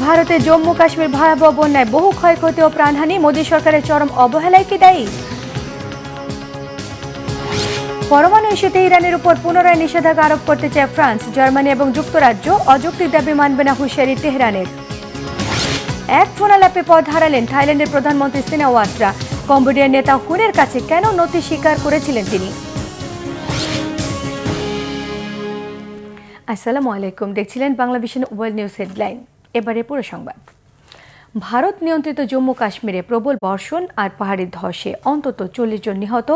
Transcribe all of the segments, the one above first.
ভারতের জম্মু কাশ্মীর ভয়াবহ বন্যায় বহু ক্ষয়ক্ষতি ও প্রাণহানি, মোদী সরকারের চরম অবহেলায় কি দায়ী? পরমাণু ইস্যুতে ইরানের উপর পুনরায় নিষেধাজ্ঞা আরোপ করতে চায় ফ্রান্স, জার্মানি এবং যুক্তরাজ্য। অযৌক্তিক দাবি মানবে না হুঁশিয়ারি তেহরানের। এক ফোনালাপে পদ হারালেন থাইল্যান্ডের প্রধানমন্ত্রী সিনাওয়াত্রা। কম্বোডিয়ার নেতা হুনের কাছে কেন নথি স্বীকার করেছিলেন তিনি? আসসালামু আলাইকুম, দেখছিলেন বাংলাভিশন ওয়ার্ল্ড নিউজ হেডলাইন। এবারে পুরো সংবাদ। ভারত নিয়ন্ত্রিত জম্মু কাশ্মীরে প্রবল বর্ষণ আর পাহাড়ি ধসে অন্তত 40 জন নিহত,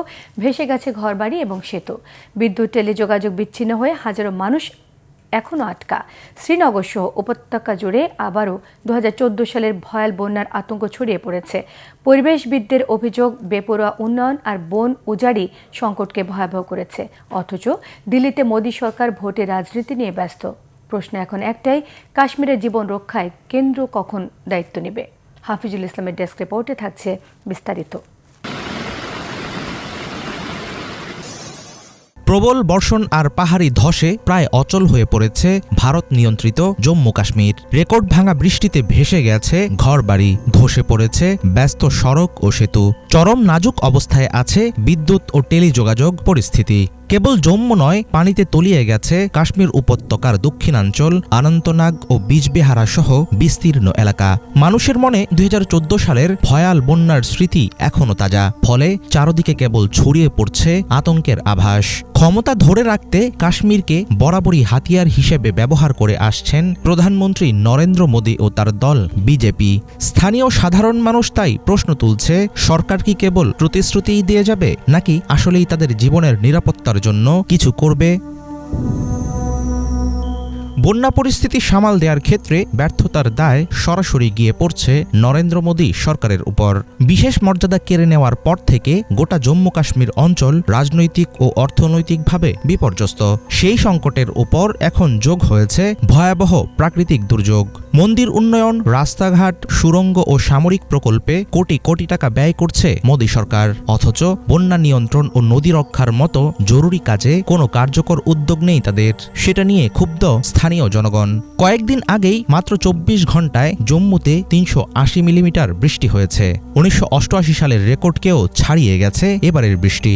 ভেসে গেছে ঘরবাড়ি এবং সেতু। বিদ্যুৎ টেলিযোগাযোগ বিচ্ছিন্ন হয়ে হাজারো মানুষ এখনও আটকা। শ্রীনগর সহ উপত্যকা জুড়ে আবারও 2014 সালের ভয়াল বন্যার আতঙ্ক ছড়িয়ে পড়েছে। পরিবেশবিদদের অভিযোগ, বেপরোয়া উন্নয়ন আর বন উজাড়ি সংকটকে ভয়াবহ করেছে। অথচ দিল্লিতে মোদী সরকার ভোটে রাজনীতি নিয়ে ব্যস্ত। প্রশ্ন এখন একটাই, কাশ্মীরের জীবন রক্ষায় কেন্দ্র কখন দায়িত্ব নেবে? হাফিজুল ইসলামের ডেস্ক রিপোর্টে থাকছে বিস্তারিত। প্রবল বর্ষণ আর পাহাড়ি ধসে প্রায় অচল হয়ে পড়েছে ভারত নিয়ন্ত্রিত জম্মু কাশ্মীর। রেকর্ড ভাঙা বৃষ্টিতে ভেসে গেছে ঘরবাড়ি, ধসে পড়েছে ব্যস্ত সড়ক ও সেতু। চরম নাজুক অবস্থায় আছে বিদ্যুৎ ও টেলিযোগাযোগ পরিস্থিতি। কেবল জম্মু নয়, পানিতে তলিয়ে গেছে কাশ্মীর উপত্যকার দক্ষিণাঞ্চল, অনন্তনাগ ও বিজবেহারা সহ বিস্তীর্ণ এলাকা। মানুষের মনে 2014 সালের ভয়াল বন্যার স্মৃতি এখনও তাজা। ফলে চারদিকে কেবল ছড়িয়ে পড়ছে আতঙ্কের আভাস। ক্ষমতা ধরে রাখতে কাশ্মীরকে বরাবরই হাতিয়ার হিসেবে ব্যবহার করে আসছেন প্রধানমন্ত্রী নরেন্দ্র মোদী ও তার দল বিজেপি। স্থানীয় সাধারণ মানুষ তাই প্রশ্ন তুলছে, সরকার কি কেবল প্রতিশ্রুতিই দিয়ে যাবে, নাকি আসলেই তাদের জীবনের নিরাপত্তার জন্য কিছু করবে? বন্যা পরিস্থিতি সামাল দেওয়ার ক্ষেত্রে ব্যর্থতার দায় সরাসরি গিয়ে পড়ছে নরেন্দ্র মোদী সরকারের উপর। বিশেষ মর্যাদা কেড়ে নেওয়ার পর থেকে গোটা জম্মু কাশ্মীর অঞ্চল রাজনৈতিক ও অর্থনৈতিকভাবে বিপর্যস্ত। সেই সংকটের উপর এখন যোগ হয়েছে ভয়াবহ প্রাকৃতিক দুর্যোগ। মন্দির উন্নয়ন, রাস্তাঘাট, সুড়ঙ্গ ও সামরিক প্রকল্পে কোটি কোটি টাকা ব্যয় করছে মোদী সরকার। অথচ বন্যা নিয়ন্ত্রণ ও নদী রক্ষার মতো জরুরি কাজে কোনো কার্যকর উদ্যোগ নেই তাদের। সেটা নিয়ে ক্ষুব্ধ স্থানীয় জনগণ। কয়েকদিন আগেই মাত্র 24 ঘন্টায় জম্মুতে 380 মিলিমিটার বৃষ্টি হয়েছে। 1988 সালের রেকর্ডকেও ছাড়িয়ে গেছে এবারের বৃষ্টি।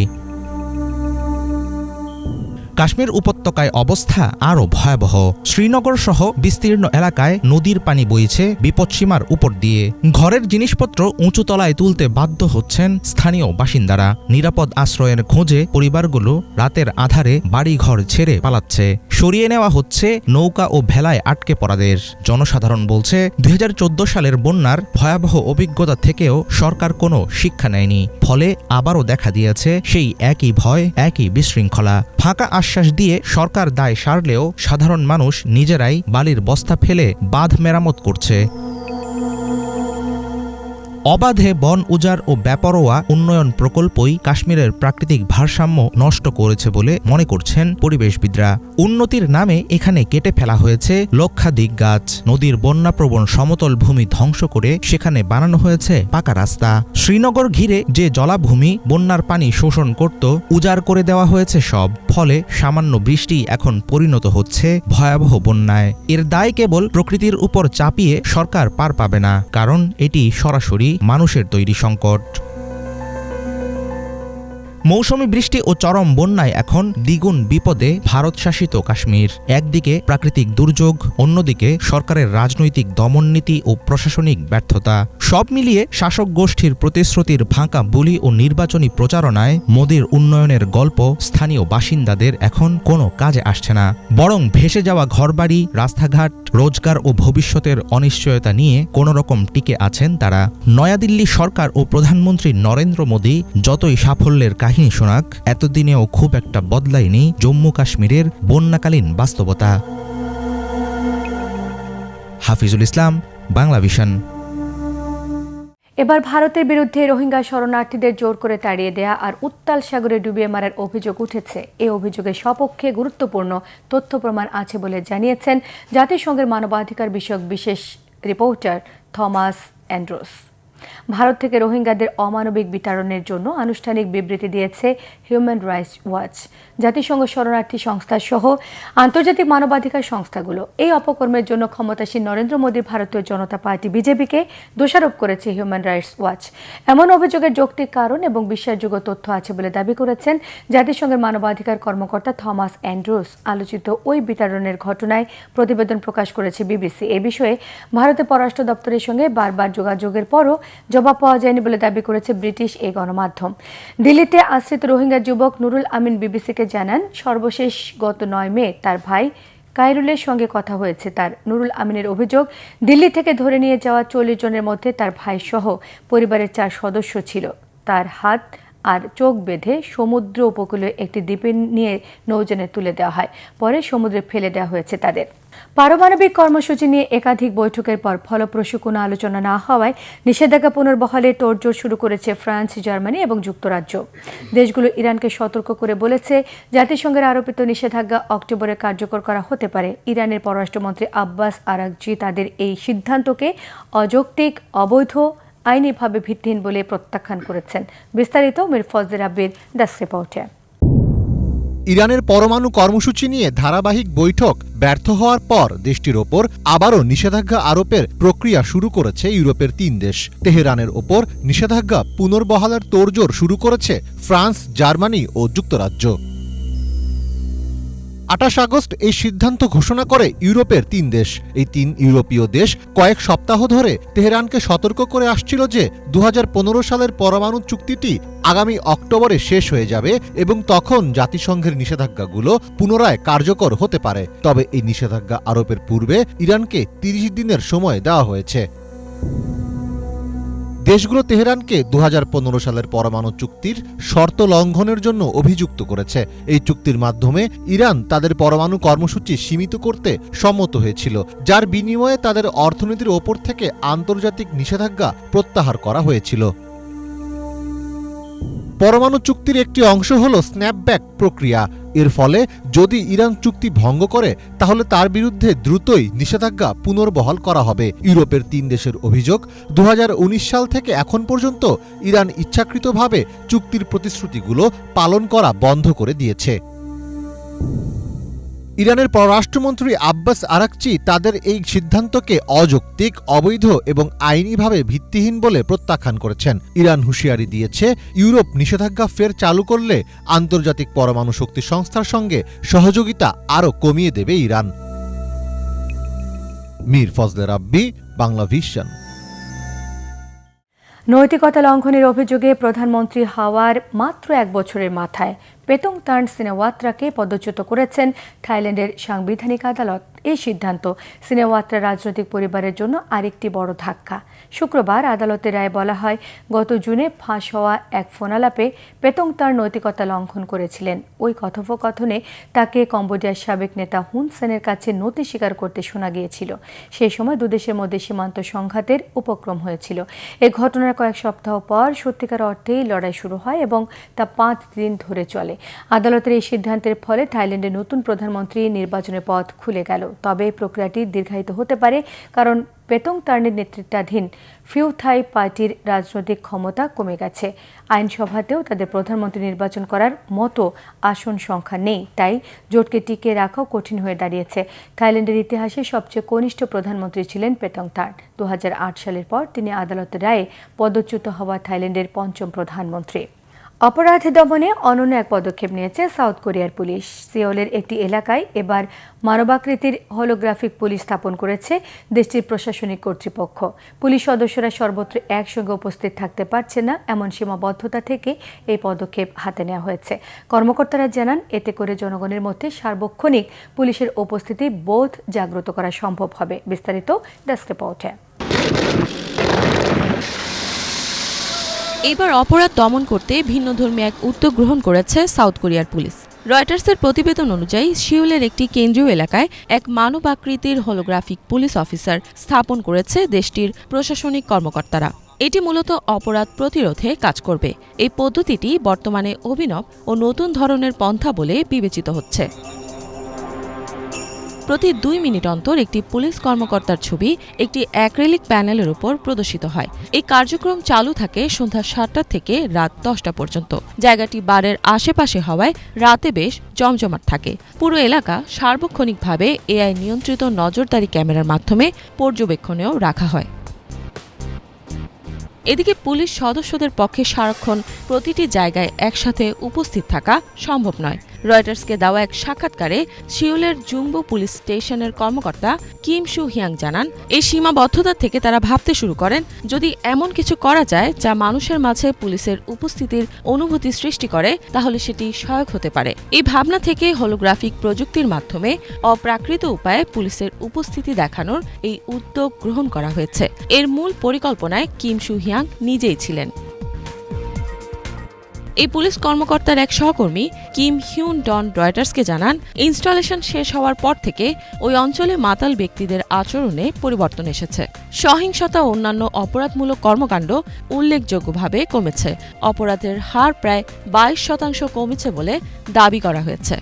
কাশ্মীর উপত্যকায় অবস্থা আরও ভয়াবহ। শ্রীনগর সহ বিস্তীর্ণ এলাকায় নদীর পানি বইছে বিপদসীমার উপর দিয়ে। ঘরের জিনিসপত্র উঁচু তলায় তুলতে বাধ্য হচ্ছেন স্থানীয় বাসিন্দারা। নিরাপদ আশ্রয়ের খোঁজে পরিবারগুলো রাতের আধারে বাড়িঘর ছেড়ে পালাচ্ছে। সরিয়ে নেওয়া হচ্ছে নৌকা ও ভেলায় আটকে পড়াদের। জনসাধারণ বলছে, 2014 সালের বন্যার ভয়াবহ অভিজ্ঞতা থেকেও সরকার কোনো শিক্ষা নেয়নি। ফলে আবারও দেখা দিয়েছে সেই একই ভয়, একই বিশৃঙ্খলা। ফাঁকা আশ্বাস দিয়ে সরকার দায় সারলেও সাধারণ মানুষ নিজেরাই বালির বস্তা ফেলে বাঁধ মেরামত করছে। অবাধে বন উজাড় ও বেপরোয়া উন্নয়ন প্রকল্পই কাশ্মীরের প্রাকৃতিক ভারসাম্য নষ্ট করেছে বলে মনে করছেন পরিবেশবিদরা। উন্নতির নামে এখানে কেটে ফেলা হয়েছে লক্ষাধিক গাছ। নদীর বন্যাপ্রবণ সমতল ভূমি ধ্বংস করে সেখানে বানানো হয়েছে পাকা রাস্তা। শ্রীনগর ঘিরে যে জলাভূমি বন্যার পানি শোষণ করত, উজাড় করে দেওয়া হয়েছে সব। ফলে সামান্য বৃষ্টি এখন পরিণত হচ্ছে ভয়াবহ বন্যায়। এর দায় কেবল প্রকৃতির উপর চাপিয়ে সরকার পার পাবে না, কারণ এটি সরাসরি মানুষের তৈরি সংকট। মৌসুমি বৃষ্টি ও চরম বন্যায় এখন দ্বিগুণ বিপদে ভারত শাসিত কাশ্মীর। একদিকে প্রাকৃতিক দুর্যোগ, অন্যদিকে সরকারের রাজনৈতিক দমননীতি ও প্রশাসনিক ব্যর্থতা। সব মিলিয়ে শাসক গোষ্ঠীর প্রতিশ্রুতির ফাঁকা বুলি ও নির্বাচনী প্রচারণায় মোদীর উন্নয়নের গল্প স্থানীয় বাসিন্দাদের এখন কোনো কাজে আসছে না। বরং ভেসে যাওয়া ঘরবাড়ি, রাস্তাঘাট, রোজগার ও ভবিষ্যতের অনিশ্চয়তা নিয়ে কোনোরকম টিকে আছেন তারা। নয়াদিল্লি সরকার ও প্রধানমন্ত্রী নরেন্দ্র মোদী যতই সাফল্যের কাহিনী শোনাক, এতদিনেও খুব একটা বদলায়নি জম্মু কাশ্মীরের বন্যাকালীন বাস্তবতা। হাফিজুল ইসলাম, বাংলাভিশন। এবার ভারতের বিরুদ্ধে রোহিঙ্গা শরণার্থীদের জোর করে তাড়িয়ে দেয়া আর উত্তাল সাগরে ডুবিয়ে মারার অভিযোগ উঠেছে। এই অভিযোগের সপক্ষে গুরুত্বপূর্ণ তথ্য প্রমাণ আছে বলে জানিয়েছেন জাতিসংঘের মানবাধিকার বিষয়ক বিশেষ রিপোর্টার থমাস অ্যান্ড্রোস। ভারত থেকে রোহিঙ্গাদের অমানবিক বিতাড়নের জন্য আনুষ্ঠানিক বিবৃতি দিয়েছে হিউম্যান রাইটস ওয়াচ। জাতিসংঘ শরণার্থী সংস্থা সহ আন্তর্জাতিক মানবাধিকার সংস্থাগুলো এই অপকর্মের জন্য ক্ষমতাসীন নরেন্দ্র মোদীর ভারতীয় জনতা পার্টি বিজেপিকে দোষারোপ করেছে হিউম্যান রাইটস ওয়াচ। এমন অভিযোগের যৌক্তিক কারণ এবং বিশ্বাসযোগ্য তথ্য আছে বলে দাবি করেছেন জাতিসংঘের মানবাধিকার কর্মকর্তা থমাস অ্যান্ড্রুস। আলোচিত ওই বিতাড়নের ঘটনায় প্রতিবেদন প্রকাশ করেছে বিবিসি। এ বিষয়ে ভারতের পররাষ্ট্র দপ্তরের সঙ্গে বারবার যোগাযোগের পরও জবাব পাওয়া যায়নি বলে দাবি করেছে ব্রিটিশ এই গণমাধ্যম। দিল্লিতে আশ্রিত রোহিঙ্গা যুবক নুরুল আমিন বিবিসিকে জানান, সর্বশেষ গত 9 মে তার ভাই কাইরুলের সঙ্গে কথা হয়েছে তার। নুরুল আমিনের অভিযোগ, দিল্লি থেকে ধরে নিয়ে যাওয়া 40 জনের মধ্যে তার ভাই সহ পরিবারের 4 সদস্য ছিল। তার হাত আর চোখ বেঁধে সমুদ্র উপকূলে একটি দ্বীপে নিয়ে নৌযানে তুলে দেওয়া হয়, পরে সমুদ্রে ফেলে দেওয়া হয়েছে তাদের। পারমাণবিক কর্মসূচি নিয়ে একাধিক বৈঠকের পর ফলপ্রসূ কোনো আলোচনা না হওয়ায় নিষেধাজ্ঞা পুনর্বহালে তোড়জোড় শুরু করেছে ফ্রান্স, জার্মানি এবং যুক্তরাজ্য। দেশগুলো ইরানকে সতর্ক করে বলেছে, জাতিসংঘের আরোপিত নিষেধাজ্ঞা অক্টোবরে কার্যকর করা হতে পারে। ইরানের পররাষ্ট্রমন্ত্রী আব্বাস আরাকচি তাদের এই সিদ্ধান্তকে অযৌক্তিক, অবৈধ, আইনিভাবে ভিত্তিহীন বলে প্রত্যাখ্যান করেছেন। বিস্তারিত মীর ফজলে রাব্বির ডেস্ক রিপোর্টে। ইরানের পরমাণু কর্মসূচি নিয়ে ধারাবাহিক বৈঠক ব্যর্থ হওয়ার পর দেশটির ওপর আবারও নিষেধাজ্ঞা আরোপের প্রক্রিয়া শুরু করেছে ইউরোপের 3 দেশ। তেহরানের ওপর নিষেধাজ্ঞা পুনর্বহালের তোড়জোড় শুরু করেছে ফ্রান্স, জার্মানি ও যুক্তরাজ্য। 28 আগস্ট এই সিদ্ধান্ত ঘোষণা করে ইউরোপের 3 দেশ। এই 3 ইউরোপীয় দেশ কয়েক সপ্তাহ ধরে তেহরানকে সতর্ক করে আসছিল যে 2015 সালের পরমাণু চুক্তিটি আগামী অক্টোবরে শেষ হয়ে যাবে এবং তখন জাতিসংঘের নিষেধাজ্ঞাগুলো পুনরায় কার্যকর হতে পারে। তবে এই নিষেধাজ্ঞা আরোপের পূর্বে ইরানকে 30 দিনের সময় দেওয়া হয়েছে। দেশগুলো তেহরানকে 2015 সালের পরমাণু চুক্তির শর্ত লঙ্ঘনের জন্য অভিযুক্ত করেছে। এই চুক্তির মাধ্যমে ইরান তাদের পরমাণু কর্মসূচি সীমিত করতে সম্মত হয়েছিল, যার বিনিময়ে তাদের অর্থনীতির ওপর থেকে আন্তর্জাতিক নিষেধাজ্ঞা প্রত্যাহার করা হয়েছিল। পরমাণু চুক্তির একটি অংশ হল স্ন্যাপব্যাক প্রক্রিয়া। এর ফলে যদি ইরান চুক্তি ভঙ্গ করে তাহলে তার বিরুদ্ধে দ্রুতই নিষেধাজ্ঞা পুনর্বহাল করা হবে। ইউরোপের 3 দেশের অভিযোগ, 2019 সাল থেকে এখন পর্যন্ত ইরান ইচ্ছাকৃতভাবে চুক্তির প্রতিশ্রুতিগুলো পালন করা বন্ধ করে দিয়েছে। ইরানের পররাষ্ট্রমন্ত্রী আব্বাস আরাকচি তাদের এই সিদ্ধান্তকে অযৌক্তিক, অবৈধ এবং আইনিভাবে ভিত্তিহীন বলে প্রত্যাখ্যান করেছেন। ইরান হুঁশিয়ারি দিয়েছে, ইউরোপ নিষেধাজ্ঞা ফের চালু করলে আন্তর্জাতিক পরমাণু শক্তি সংস্থার সঙ্গে সহযোগিতা আরও কমিয়ে দেবে ইরান। মীর ফজলে রাব্বি, বাংলা ভিশন। নৈতিকতা লঙ্ঘনের অভিযোগে প্রধানমন্ত্রী হওয়ার মাত্র 1 বছরের মাথায় পেতংতার্ন সিনেওয়াত্রাকে পদচ্যুত করেছেন থাইল্যান্ডের সাংবিধানিক আদালত। এই সিদ্ধান্ত সিনেওয়াত্রা রাজনৈতিক পরিবারের জন্য আরেকটি বড় ধাক্কা। শুক্রবার আদালতের রায়ে বলা হয়, গত জুনে ফাঁস হওয়া এক ফোনালাপে পেতংতার্ন নৈতিকতা লঙ্ঘন করেছিলেন। ওই কথোপকথনে তাকে কম্বোডিয়ার সাবেক নেতা হুন সেনের কাছে নতি স্বীকার করতে শোনা গিয়েছিল। সেই সময় দুদেশের মধ্যে সীমান্ত সংঘাতের উপক্রম হয়েছিল। এই ঘটনার কয়েক সপ্তাহ পর সত্যিকার অর্থেই লড়াই শুরু হয় এবং তা 5 দিন ধরে চলে। আদালতের এই সিদ্ধান্তের ফলে থাইল্যান্ডের নতুন প্রধানমন্ত্রী নির্বাচনের পথ খুলে গেল। তবে প্রক্রিয়াটি দীর্ঘায়িত হতে পারে, কারণ পেতংতার্নের নেতৃত্বাধীন ফিউথাই পার্টির রাজনৈতিক ক্ষমতা কমে গেছে। আইনসভাতেও তাদের প্রধানমন্ত্রী নির্বাচন করার মতো আসন সংখ্যা নেই, তাই জোটকে টিকিয়ে রাখাও কঠিন হয়ে দাঁড়িয়েছে। থাইল্যান্ডের ইতিহাসে সবচেয়ে কনিষ্ঠ প্রধানমন্ত্রী ছিলেন পেতংতার্ন। 2008 সালের পর তিনি আদালতের রায়ে পদচ্যুত হওয়া থাইল্যান্ডের 5ম প্রধানমন্ত্রী। অপরাধ দমনে অনন্য এক পদক্ষেপ নিয়েছে সাউথ কোরিয়ার পুলিশ। সিওলের একটি এলাকায় এবার মানবাকৃতির হলোগ্রাফিক পুলিশ স্থাপন করেছে দেশটির প্রশাসনিক কর্তৃপক্ষ। পুলিশ সদস্যরা সর্বত্র একসঙ্গে উপস্থিত থাকতে পারছে না, এমন সীমাবদ্ধতা থেকে এই পদক্ষেপ হাতে নেওয়া হয়েছে। কর্মকর্তারা জানান, এতে করে জনগণের মধ্যে সার্বক্ষণিক পুলিশের উপস্থিতি বোধ জাগ্রত করা সম্ভব হবে। বিস্তারিত ডেস্ক রিপোর্টে। এবার অপরাধ দমন করতে ভিন্নধর্মী এক উদ্যোগ গ্রহণ করেছে সাউথ কোরিয়ার পুলিশ। রয়টার্সের প্রতিবেদন অনুযায়ী সিউলের একটি কেন্দ্রীয় এলাকায় এক মানব আকৃতির হলোগ্রাফিক পুলিশ অফিসার স্থাপন করেছে দেশটির প্রশাসনিক কর্মকর্তারা। এটি মূলত অপরাধ প্রতিরোধে কাজ করবে। এই পদ্ধতিটি বর্তমানে অভিনব ও নতুন ধরনের পন্থা বলে বিবেচিত হচ্ছে। প্রতি 2 মিনিট অন্তর একটি পুলিশ কর্মকর্তার ছবি একটি অ্যাক্রিলিক প্যানেলের উপর প্রদর্শিত হয়। এই কার্যক্রম চালু থাকে সন্ধ্যা 7টা থেকে রাত 10টা পর্যন্ত। জায়গাটি বারের আশেপাশে হওয়ায় রাতে বেশ জমজমাট থাকে। পুরো এলাকা সার্বক্ষণিকভাবে এআই নিয়ন্ত্রিত নজরদারি ক্যামেরার মাধ্যমে পর্যবেক্ষণেও রাখা হয়। এদিকে পুলিশ সদস্যদের পক্ষে সারাক্ষণ প্রতিটি জায়গায় একসাথে উপস্থিত থাকা সম্ভব নয়। রয়টার্সকে দেওয়া এক সাক্ষাৎকারে সিউলের জুম্বো পুলিশ স্টেশনের কর্মকর্তা কিম সু হিয়াং জানান, এই সীমাবদ্ধতা থেকে তারা ভাবতে শুরু করেন যদি এমন কিছু করা যায় যা মানুষের মাঝে পুলিশের উপস্থিতির অনুভূতি সৃষ্টি করে তাহলে সেটি সহায়ক হতে পারে। এই ভাবনা থেকে হোলোগ্রাফিক প্রযুক্তির মাধ্যমে অপ্রাকৃত উপায়ে পুলিশের উপস্থিতি দেখানোর এই উদ্যোগ গ্রহণ করা হয়েছে। এর মূল পরিকল্পনায় কিম সু হিয়াং নিজেই ছিলেন। এই পুলিশ কর্মকর্তার এক সহকর্মী কিম হিউন ডন রয়টার্সকে জানান, ইনস্টলেশন শেষ হওয়ার পর থেকে ওই অঞ্চলে মাতাল ব্যক্তিদের আচরণে পরিবর্তন এসেছে। সহিংসতা ও অন্যান্য অপরাধমূলক কর্মকাণ্ড উল্লেখযোগ্যভাবে কমেছে। অপরাধের হার প্রায় 22% কমেছে বলে দাবি করা হয়েছে।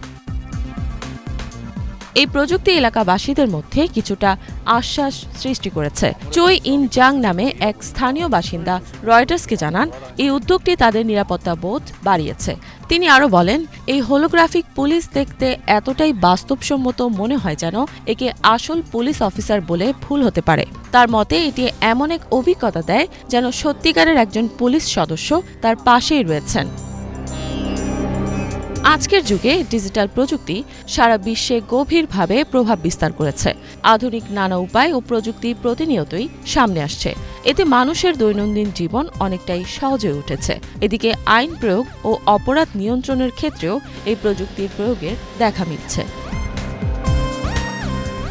এই প্রযুক্তি এলাকাবাসীদের মধ্যে কিছুটা আশ্বাস সৃষ্টি করেছে। চৈ ইন জাং নামে এক স্থানীয় বাসিন্দা রয়টার্সকে জানান, এই উদ্যোগটি তাদের নিরাপত্তা বোধ বাড়িয়েছে। তিনি আরও বলেন, এই হোলোগ্রাফিক পুলিশ দেখতে এতটাই বাস্তবসম্মত মনে হয় যেন একে আসল পুলিশ অফিসার বলে ভুল হতে পারে। তার মতে এটি এমন এক অভিজ্ঞতা দেয় যেন সত্যিকারের একজন পুলিশ সদস্য তার পাশেই রয়েছেন। আজকের যুগে ডিজিটাল প্রযুক্তি সারা বিশ্বে গভীরভাবে প্রভাব বিস্তার করেছে। আধুনিক নানা উপায় ও প্রযুক্তি প্রতিনিয়তই সামনে আসছে। এতে মানুষের দৈনন্দিন জীবন অনেকটাই সহজ হয়ে উঠেছে। এদিকে আইন প্রয়োগ ও অপরাধ নিয়ন্ত্রণের ক্ষেত্রেও এই প্রযুক্তির প্রয়োগের দেখা মিলছে।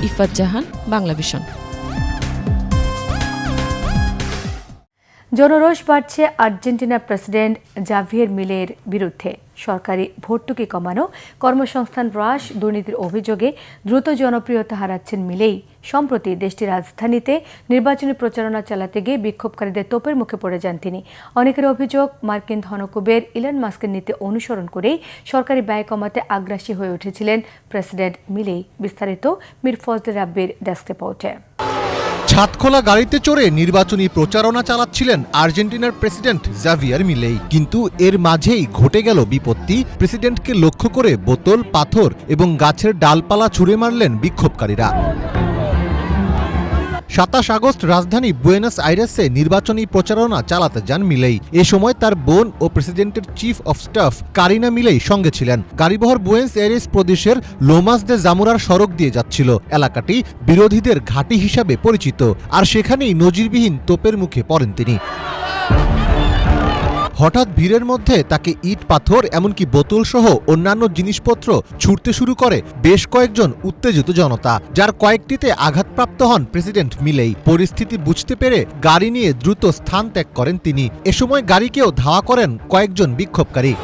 ইফাত জাহান, বাংলাভিশন। জনরোষ বাড়ছে আর্জেন্টিনার প্রেসিডেন্ট জাভিয়ের মিলের বিরুদ্ধে। সরকারি ভর্তুকি কমানো, কর্মসংস্থান হ্রাস, দুর্নীতির অভিযোগে দ্রুত জনপ্রিয়তা হারাচ্ছেন মিলেই। সম্প্রতি দেশটির রাজধানীতে নির্বাচনী প্রচারণা চালাতে গিয়ে বিক্ষোভকারীদের তোপের মুখে পড়ে যান তিনি। অনেকের অভিযোগ, মার্কিন ধনকুবের ইলন মাস্কের নীতি অনুসরণ করেই সরকারি ব্যয় কমাতে আগ্রাসী হয়ে উঠেছিলেন প্রেসিডেন্ট মিলেই। বিস্তারিত মীর ফজলে রাব্বির ডেস্ক রিপোর্টে। ছাদখোলা গাড়িতে চড়ে নির্বাচনী প্রচারণা চালাচ্ছিলেন আর্জেন্টিনার প্রেসিডেন্ট জাভিয়ার মিলেই। কিন্তু এর মাঝেই ঘটে গেল বিপত্তি। প্রেসিডেন্টকে লক্ষ্য করে বোতল, পাথর এবং গাছের ডালপালা ছুঁড়ে মারলেন বিক্ষোভকারীরা। 27 আগস্ট রাজধানী বুয়েনোস আইরেসে নির্বাচনী প্রচারণা চালাতে যান মিলেই। এ সময় তার বোন ও প্রেসিডেন্টের চিফ অফ স্টাফ কারিনা মিলেই সঙ্গে ছিলেন। গাড়িবহর বুয়েনোস আইরেস প্রদেশের লোমাস দে জামুরার সড়ক দিয়ে যাচ্ছিল। এলাকাটি বিরোধীদের ঘাঁটি হিসাবে পরিচিত, আর সেখানেই নজিরবিহীন তোপের মুখে পড়েন তিনি। হঠাৎ ভিড়ের মধ্যে তাকে ইট, পাথর এমনকি বোতল সহ অন্যান্য জিনিসপত্র ছুড়তে শুরু করে বেশ কয়েকজন উত্তেজিত জনতা, যার কয়েকটিতে আঘাতপ্রাপ্ত হন প্রেসিডেন্ট মিলেই। পরিস্থিতি বুঝতে পেরে গাড়ি নিয়ে দ্রুত স্থান ত্যাগ করেন তিনি। এ সময় গাড়িকেও ধাওয়া করেন কয়েকজন বিক্ষোভকারী।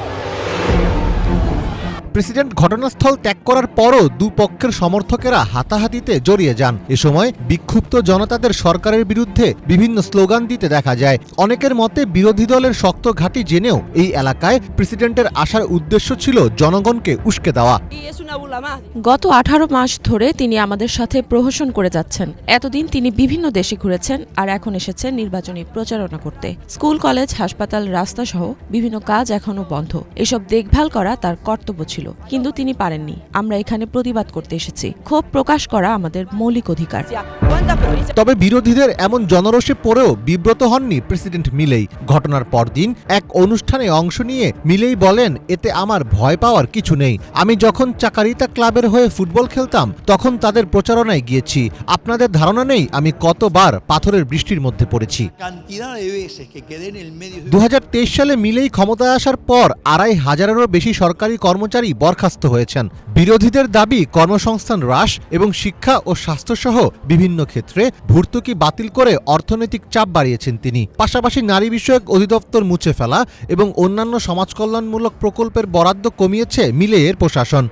প্রেসিডেন্ট ঘটনাস্থল ত্যাগ করার পরও দুপক্ষের সমর্থকেরা হাতাহাতিতে জড়িয়ে যান। এ সময় বিক্ষুব্ধ জনতাদের সরকারের বিরুদ্ধে বিভিন্ন স্লোগান দিতে দেখা যায়। অনেকের মতে বিরোধী দলের শক্ত ঘাঁটি জেনেও এই এলাকায় প্রেসিডেন্টের আসার উদ্দেশ্য ছিল জনগণকে উস্কে দেওয়া। গত 18 মাস ধরে তিনি আমাদের সাথে প্রহসন করে যাচ্ছেন। এতদিন তিনি বিভিন্ন দেশে ঘুরেছেন, আর এখন এসেছেন নির্বাচনী প্রচারণা করতে। স্কুল, কলেজ, হাসপাতাল, রাস্তা সহ বিভিন্ন কাজ এখনো বন্ধ। এসব দেখভাল করা তার কর্তব্য ছিল, কিন্তু তিনি পারেননি। আমরা এখানে প্রতিবাদ করতে এসেছি। ক্ষোভ প্রকাশ করা আমাদের মৌলিক অধিকার। তবে বিরোধীদের এমন জনরোষে পড়েও বিব্রত হননি প্রেসিডেন্ট মিলেই। ঘটনার পরদিন এক অনুষ্ঠানে অংশ নিয়ে মিলেই বলেন, এতে আমার ভয় পাওয়ার কিছু নেই। আমি যখন চাকারিতা ক্লাবের হয়ে ফুটবল খেলতাম তখন তাদের প্রচারণায় গিয়েছি। আপনাদের ধারণা নেই আমি কতবার পাথরের বৃষ্টির মধ্যে পড়েছি। 2023 সালে মিলেই ক্ষমতায় আসার পর 2500-এরও বেশি সরকারি কর্মচারী বরখাস্ত হয়েছেন। বিরোধীদের দাবি কর্মসংস্থান হ্রাস এবং শিক্ষা ও স্বাস্থ্যসহ বিভিন্ন ক্ষেত্রে ভর্তুকি বাতিল করে অর্থনৈতিক চাপ বাড়িয়েছেন তিনি। পাশাপাশি নারী বিষয়ক অধিদপ্তর মুছে ফেলা এবং অন্যান্য সমাজকল্যাণমূলক প্রকল্পের বরাদ্দ কমিয়েছে মিলেইয়ের প্রশাসন।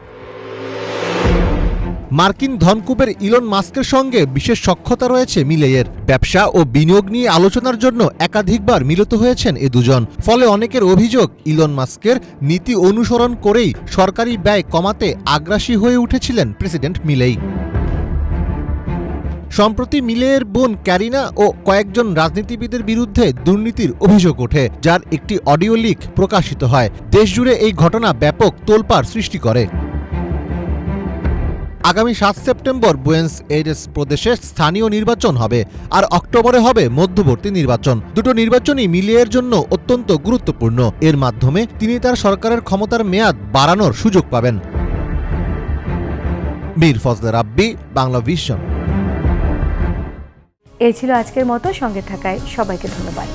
মার্কিন ধনকুবের ইলন মাস্কের সঙ্গে বিশেষ সখ্যতা রয়েছে মিলেইয়ের। ব্যবসা ও বিনিয়োগ নিয়ে আলোচনার জন্য একাধিকবার মিলিত হয়েছেন এ দুজন। ফলে অনেকের অভিযোগ, ইলন মাস্কের নীতি অনুসরণ করেই সরকারি ব্যয় কমাতে আগ্রাসী হয়ে উঠেছিলেন প্রেসিডেন্ট মিলেই। সম্প্রতি মিলের বোন ক্যারিনা ও কয়েকজন রাজনীতিবিদের বিরুদ্ধে দুর্নীতির অভিযোগ ওঠে, যার একটি অডিও লিক প্রকাশিত হয়। দেশজুড়ে এই ঘটনা ব্যাপক তোলপাড় সৃষ্টি করে। আগামী 7 সেপ্টেম্বর বুয়েন্স এইরেস প্রদেশে স্থানীয় নির্বাচন হবে, আর অক্টোবরে হবে মধ্যবর্তী নির্বাচন। দুটো নির্বাচনই মিলের জন্য অত্যন্ত গুরুত্বপূর্ণ। এর মাধ্যমে তিনি তার সরকারের ক্ষমতার মেয়াদ বাড়ানোর সুযোগ পাবেন। মীর ফজলে রাব্বি, বাংলা ভিশন। এই ছিল আজকের মতো। সঙ্গে থাকায় সবাইকে ধন্যবাদ।